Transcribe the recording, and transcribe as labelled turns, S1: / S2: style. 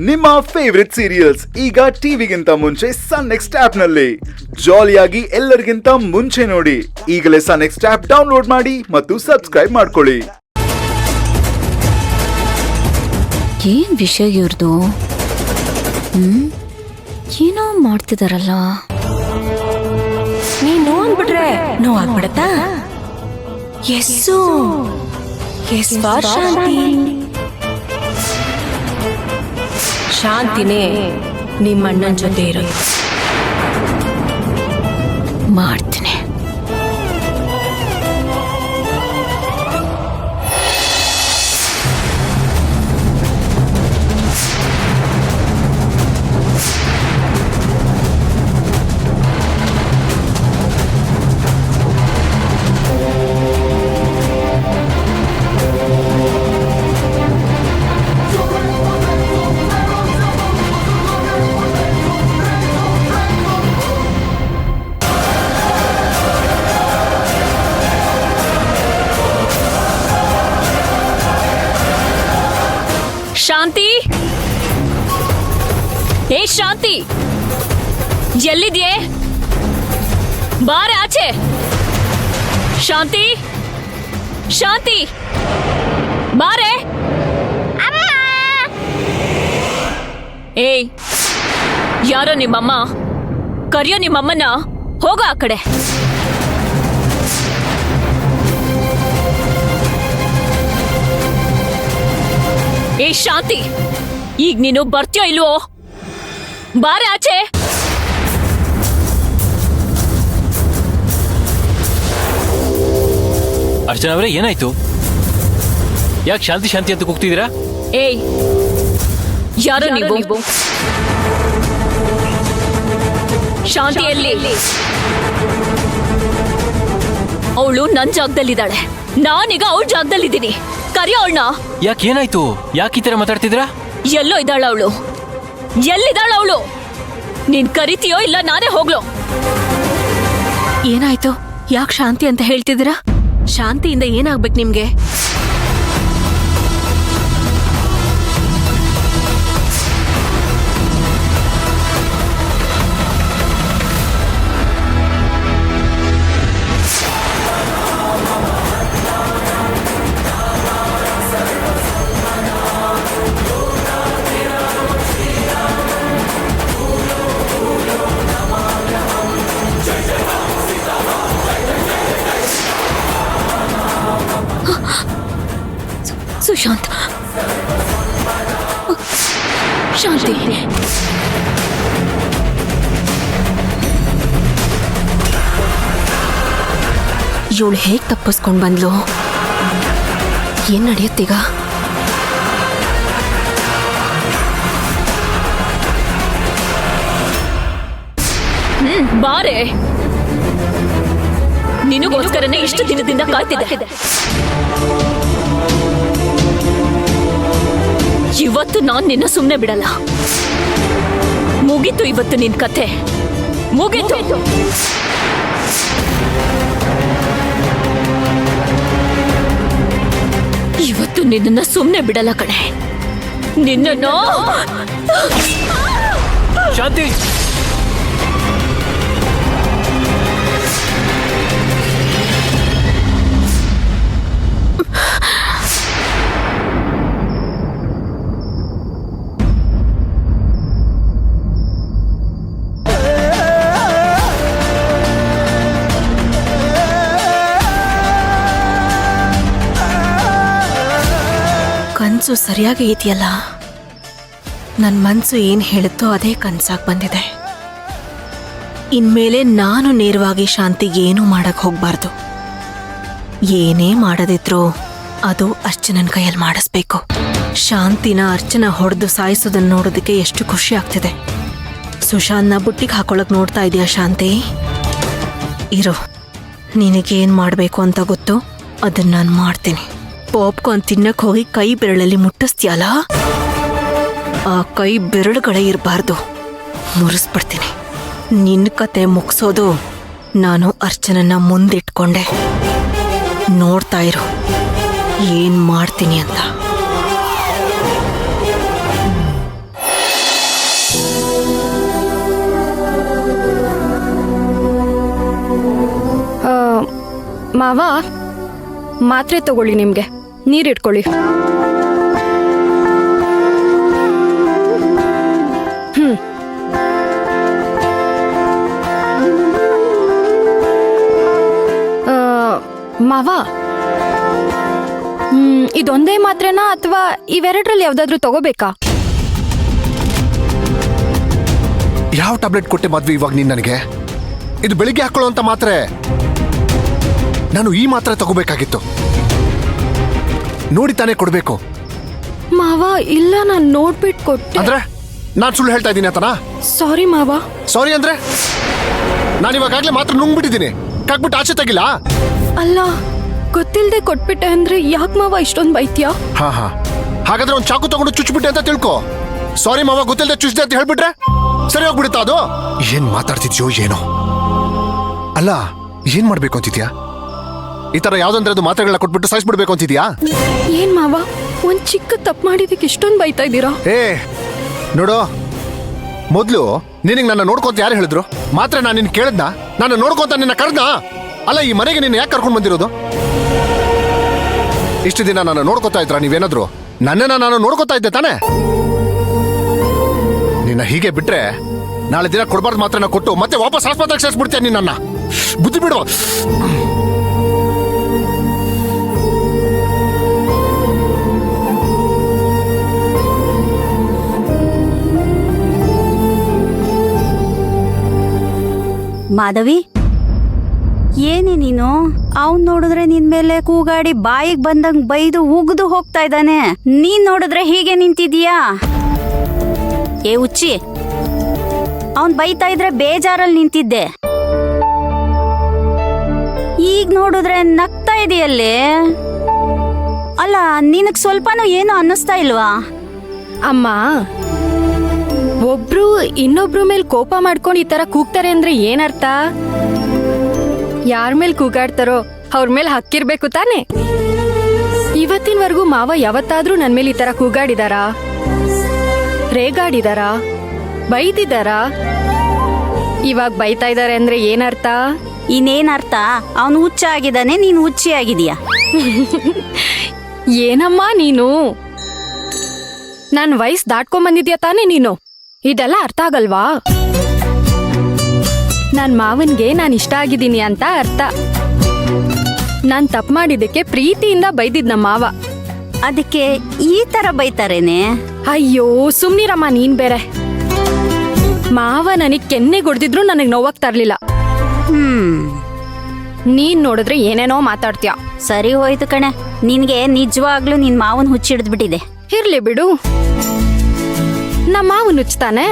S1: ನಿಮ್ಮ favourite serials ಈಗ ಟಿವಿಗಿಂತ ಮುಂಚೆ ಸನ್ ನೆಕ್ಸ್ಟ್ ಆಪ್ ನಲ್ಲಿ ಜಾಲಿಯಾಗಿ ಎಲ್ಲರಿಗಿಂತ ಮುಂಚೆ ನೋಡಿ. ಈಗಲೇ ಸನ್ ನೆಕ್ಸ್ಟ್ ಆಪ್ ಡೌನ್ಲೋಡ್ ಮಾಡಿ ಮತ್ತು ಸಬ್ಸ್ಕ್ರೈಬ್ ಮಾಡ್ಕೊಳ್ಳಿ.
S2: ಏನ್ ವಿಷಯ ಇವ್ರದು? ಏನೋ ಮಾಡ್ತಿದಾರಲ್ಲ.
S3: ನೀನು ಅಂದ್ಬಿಟ್ರೆ ನೋವಾಗ್ಬಿಡತ್ತಾ? ಎಸ್ಸು ಎಸ್ ಫಾರ್ ಶಾಂತಿ. ಶಾಂತಿನೇ ನಿಮ್ಮ ಅಣ್ಣನ ಜೊತೆ ಇರೋದು.
S2: ಮಾಡ್ತೀನಿ. ಶಾಂತಿ, ಏ ಶಾಂತಿ, ಎಲ್ಲಿದ್ಯೆ? ಬಾರೆ ಆಚೆ. ಶಾಂತಿ, ಶಾಂತಿ, ಬಾರೆ. ಏಯ್, ಯಾರೋ ನಿಮ್ಮಮ್ಮ? ಕರಿಯೋ ನಿಮ್ಮಮ್ಮನ. ಹೋಗ ಆ ಕಡೆ. ಏ ಶಾಂತಿ, ಈಗ ನೀನು ಬರ್ತೀಯೋ ಇಲ್ವೋ? ಬಾರೆ ಆಚೆ.
S4: ಅರ್ಚನಾ ಅವರೇ, ಏನಾಯ್ತು? ಯಾಕೆ ಶಾಂತಿ ಶಾಂತಿ ಅಂತ ಕೂಗ್ತಿದ್ದೀರಾ?
S2: ಏಯ್, ಯಾರೋ ನೀವು? ಶಾಂತಿಯಲ್ಲಿ ಅವಳು ನನ್ ಜಾಗದಲ್ಲಿದ್ದಾಳೆ. ನಾನೀಗ ಅವಳ ಜಾಗದಲ್ಲಿದ್ದೀನಿ. ಕರಿಯೋ ಅವಳನ್ನ.
S4: ಯಾಕೆ, ಏನಾಯ್ತು? ಯಾಕೆ ಈ ತರ ಮಾತಾಡ್ತಿದ್ರಾ?
S2: ಎಲ್ಲೋ ಇದ್ದಾಳ ಅವಳು. ಎಲ್ಲಿದ್ದಾಳ ಅವಳು? ನೀನ್ ಕರಿತೀಯೋ ಇಲ್ಲ ನಾನೇ ಹೋಗ್ಲೋ?
S3: ಏನಾಯ್ತು? ಯಾಕೆ ಶಾಂತಿ ಅಂತ ಹೇಳ್ತಿದ್ದೀರಾ? ಶಾಂತಿಯಿಂದ ಏನಾಗ್ಬೇಕು ನಿಮ್ಗೆ?
S2: ಸುಶಾಂತ್, ಶಾಂತಿ,
S3: ಇವಳು ಹೇಗ್ ತಪ್ಪಿಸ್ಕೊಂಡ್ ಬಂದ್ಲು? ಏನ್ ನಡೆಯುತ್ತೀಗ?
S2: ಬಾರೆ. ನಿನಗೋಸ್ಕರನೇ ಇಷ್ಟು ದಿನದಿಂದ ಕಾಯ್ತಿದ್ದೆ. ಇವತ್ತು ನಾನ್ ನಿನ್ನ ಸುಮ್ನೆ ಬಿಡಲ್ಲ. ಮುಗೀತು ಇವತ್ತು ನಿನ್ ಕಥೆ, ಮುಗೀತು. ಇವತ್ತು ನಿನ್ನ ಸುಮ್ನೆ ಬಿಡಲ್ಲ ಕಣೆ. ನಿನ್ನನ್ನು.
S4: ಶಾಂತಿ,
S3: ಕನ್ಸು ಸರಿಯಾಗಿ ಇದೆಯಲ್ಲ. ನನ್ನ ಮನ್ಸು ಏನ್ ಹೇಳುತ್ತೋ ಅದೇ ಕನ್ಸಾಗಿ ಬಂದಿದೆ. ಇನ್ಮೇಲೆ ನಾನು ನೇರವಾಗಿ ಶಾಂತಿಗೆ ಏನೂ ಮಾಡಕ್ ಹೋಗ್ಬಾರ್ದು. ಏನೇ ಮಾಡದಿದ್ರು ಅದು ಅರ್ಚನನ್ ಕೈಯಲ್ಲಿ ಮಾಡಿಸ್ಬೇಕು. ಶಾಂತಿನ ಅರ್ಚನಾ ಹೊಡೆದು ಸಾಯಿಸೋದನ್ನ ನೋಡೋದಕ್ಕೆ ಎಷ್ಟು ಖುಷಿ ಆಗ್ತಿದೆ. ಸುಶಾಂತ್ನ ಬುಟ್ಟಿಗೆ ಹಾಕೊಳಕ್ ನೋಡ್ತಾ ಇದೀಯಾ ಶಾಂತಿ? ಇರೋ, ನಿನಗೇನ್ ಮಾಡ್ಬೇಕು ಅಂತ ಗೊತ್ತು, ಅದನ್ನ ನಾನು ಮಾಡ್ತೀನಿ. ಪಾಪ್ಕಾರ್ನ್ ತಿನ್ನಕ್ ಹೋಗಿ ಕೈ ಬೆರಳಲ್ಲಿ ಮುಟ್ಟಿಸ್ತೀಯಲ್ಲ, ಆ ಕೈ ಬೆರಳುಗಳೇ ಇರಬಾರ್ದು. ಮುರಿಸ್ಬಿಡ್ತೀನಿ. ನಿನ್ನ ಕತೆ ಮುಗಿಸೋದು ನಾನು ಅರ್ಚನನ್ನ ಮುಂದಿಟ್ಕೊಂಡೆ. ನೋಡ್ತಾ ಇರು ಏನ್ ಮಾಡ್ತೀನಿ ಅಂತ.
S5: ಮಾವ ಮಾತ್ರೆ ತಗೊಳ್ಳಿ, ನಿಮ್ಗೆ ನೀರಿಟ್ಕೊಳ್ಳಿ. ಮಾವ, ಇದೊಂದೇ ಮಾತ್ರೆನಾ ಅಥವಾ ಇವೆರಡರಲ್ಲಿ ಯಾವ್ದಾದ್ರು ತಗೋಬೇಕಾ?
S6: ಯಾವ ಟ್ಯಾಬ್ಲೆಟ್ ಕೊಟ್ಟೆ ಮದ್ವೆ ಇವಾಗ ನೀನ್ ನನಗೆ? ಇದು ಬೆಳಿಗ್ಗೆ ಹಾಕೊಳ್ಳೋ ಅಂತ ಮಾತ್ರೆ. ನಾನು ಈ ಮಾತ್ರೆ ತಗೋಬೇಕಾಗಿತ್ತು. ನೋಡಿ ತಾನೇ ಕೊಡ್ಬೇಕು.
S5: ಮಾವ, ಇಲ್ಲ, ನಾನ್ ನೋಡ್ಬಿಟ್ಟು ಕೊಟ್ಟೆ.
S6: ಅಂದ್ರೆ ನಾನ್ ಸುಳ್ಳು ಹೇಳ್ತಾ ಇದ್ದೀನಿ ಆತನ?
S5: ಸಾರಿ ಮಾವ.
S6: ಸಾರಿ ಅಂದ್ರೆ ನಾನು ಇವಾಗಲೇ ಮಾತ್ರ ನುಂಗ್ಬಿಟ್ಟಿದ್ದೀನಿ. ಕಾಕ್ಬಿಟ್ಟು ಆಚೆ ತೆಗಿಲ್ಲ?
S5: ಅಲ್ಲ, ಗೊತ್ತಿಲ್ದೆ ಕೊಟ್ಬಿಟ್ಟೆ ಅಂದ್ರೆ ಯಾಕೆ ಮಾವ ಇಷ್ಟೊಂದು ಬೈತ್ಯಾ?
S6: ಹಾ ಹಾಗಾದ್ರೆ ಒಂದ್ ಚಾಕು ತಗೊಂಡು ಚುಚ್ಬಿಟ್ಟೆ ಅಂತ ತಿಳ್ಕೊ. ಸಾರಿ ಮಾವ, ಗೊತ್ತಿಲ್ಲದೆ ಚುಚ್ದೆ ಅಂತ ಹೇಳ್ಬಿಟ್ರೆ ಸರಿ ಹೋಗ್ಬಿಡುತ್ತಾ ಅದು? ಏನ್ ಮಾತಾಡ್ತಿದ್ಯೋ ಏನೋ. ಅಲ್ಲ, ಏನ್ ಮಾಡ್ಬೇಕು ಅಂತಿದ್ಯಾ? ಈ ತರ ಯಾವ್ದಂದ್ರೆ ಅದು ಮಾತ್ರೆಗಳನ್ನ ಕೊಟ್ಬಿಟ್ಟು ಸಾಯಿಸ್ಬಿಡ್ಬೇಕು ಅಂತಿದ್ಯಾ?
S5: ಏನ್ ಮಾವ, ಒಂದ್ ಚಿಕ್ಕ ತಪ್ಪು ಮಾಡಿದಕ್ಕೆ ಇಷ್ಟೊಂದು ಬೈತಾ ಇದ್ದೀರಾ?
S6: ನೋಡು, ಮೊದ್ಲು ನಿನಗೆ ನನ್ನ ನೋಡ್ಕೊಂತ ಯಾರು ಹೇಳಿದ್ರು? ಮಾತ್ರ ನಾನು ನಿನ್ ಕೇಳಿದ್ನ? ನಾನು ನೋಡ್ಕೊಂತ ನಿನ್ನ ಕರ್ದ? ಅಲ್ಲ, ಈ ಮನೆಗೆ ನಿನ್ನ ಯಾಕೆ ಕರ್ಕೊಂಡು ಬಂದಿರೋದು? ಇಷ್ಟು ದಿನ ನಾನು ನೋಡ್ಕೊತಾ ಇದ್ರ ನೀವೇನಾದ್ರು? ನನ್ನನ್ನ ನಾನು ನೋಡ್ಕೊತಾ ಇದ್ದೆ ತಾನೆ? ನಿನ್ನ ಹೀಗೆ ಬಿಟ್ರೆ ನಾಳೆ ದಿನ ಕೊಡ್ಬಾರ್ದು ಮಾತ್ರನ ಕೊಟ್ಟು ಮತ್ತೆ ವಾಪಸ್ ಆಸ್ಪತ್ರೆಗೆ ಸೇರಿಸ್ಬಿಡ್ತೇನೆ ನಿನ್ನ. ಬುದ್ಧಿ ಬಿಡು.
S7: ಮಾಧವಿ, ಏನೇ ನೀನು? ಅವನ್ ನೋಡಿದ್ರೆ ನಿನ್ ಮೇಲೆ ಕೂಗಾಡಿ ಬಾಯಿಗೆ ಬಂದಂಗ್ ಬೈದು ಉಗ್ದು ಹೋಗ್ತಾ ಇದ್ದಾನೆ. ನೀನ್ ನೋಡಿದ್ರೆ ಹೀಗೆ ನಿಂತಿದೀಯಾ? ಏ ಹುಚ್ಚಿ, ಅವನ್ ಬೈತಾ ಇದ್ರೆ ಬೇಜಾರಲ್ಲಿ ನಿಂತಿದ್ದೆ. ಈಗ ನೋಡಿದ್ರೆ ನಗ್ತಾ ಇದೆಯಲ್ಲೇ. ಅಲ್ಲ, ನಿನಗ್ ಸ್ವಲ್ಪನೂ ಏನು ಅನ್ನಿಸ್ತಾ ಇಲ್ವಾ?
S5: ಅಮ್ಮ, ಒಬ್ರು ಇನ್ನೊಬ್ರು ಮೇಲೆ ಕೋಪ ಮಾಡ್ಕೊಂಡು ಈ ತರ ಕೂಗ್ತಾರೆ ಅಂದ್ರೆ ಏನರ್ಥ? ಯಾರ ಮೇಲೆ ಕೂಗಾಡ್ತಾರೋ ಅವ್ರ ಮೇಲೆ ಹಕ್ಕಿರ್ಬೇಕು ತಾನೆ. ಇವತ್ತಿನವರೆಗೂ ಮಾವ ಯಾವತ್ತಾದ್ರೂ ನನ್ ಮೇಲೆ ಈ ತರ ಕೂಗಾಡಿದಾರಾ? ರೇಗಾಡಿದಾರಾ? ಬೈದಿದಾರಾ? ಇವಾಗ ಬೈತಾ ಇದಾರೆ ಅಂದ್ರೆ ಏನರ್ಥ?
S7: ಇನ್ನೇನರ್ಥ? ಅವನು ಹುಚ್ಚ ಆಗಿದ್ದಾನೆ, ನೀನು ಹುಚ್ಚಿ ಆಗಿದೀಯಾ.
S5: ಏನಮ್ಮ ನೀನು? ನನ್ ವಯಸ್ಸು ದಾಟ್ಕೊಂಡ್ ಬಂದಿದ್ಯಾ ತಾನೆ ನೀನು? ಇದೆಲ್ಲ ಅರ್ಥ ಆಗಲ್ವಾ? ನನ್ ಮಾವನ್ಗೆ ನಾನ್ ಇಷ್ಟ ಆಗಿದ್ದೀನಿ ಅಂತ ಅರ್ಥ. ನಾನ್ ತಪ್ಪು ಮಾಡಿದ್ದಕ್ಕೆ ಪ್ರೀತಿಯಿಂದ ಬೈದಿದ್ ನಮ್ಮ ಮಾವ.
S7: ಅದಕ್ಕೆ ಈ ತರ ಬೈತಾರೇನೆ?
S5: ಅಯ್ಯೋ ಸುಮ್ನಿರಮ್ಮ, ನೀನ್ ಬೇರೆ. ಮಾವ ನನಗ್ ಕೆನ್ನೆ ಹೊಡ್ದಿದ್ರು ನನಗ್ ನೋವಾಗ್ತಾ ಇರ್ಲಿಲ್ಲ. ನೀನ್ ನೋಡಿದ್ರೆ ಏನೇನೋ ಮಾತಾಡ್ತೀಯ.
S7: ಸರಿ ಹೋಯ್ತು ಕಣೆ, ನಿನ್ಗೆ ನಿಜವಾಗ್ಲೂ ನಿನ್ ಮಾವನ್ ಹುಚ್ಚಿಡ್ದ್ಬಿಟ್ಟಿದೆ.
S5: ಇರ್ಲಿ ಬಿಡು, ನಮ್ಮ ಮಾವನ್ ಹುಚ್ತಾನೆ.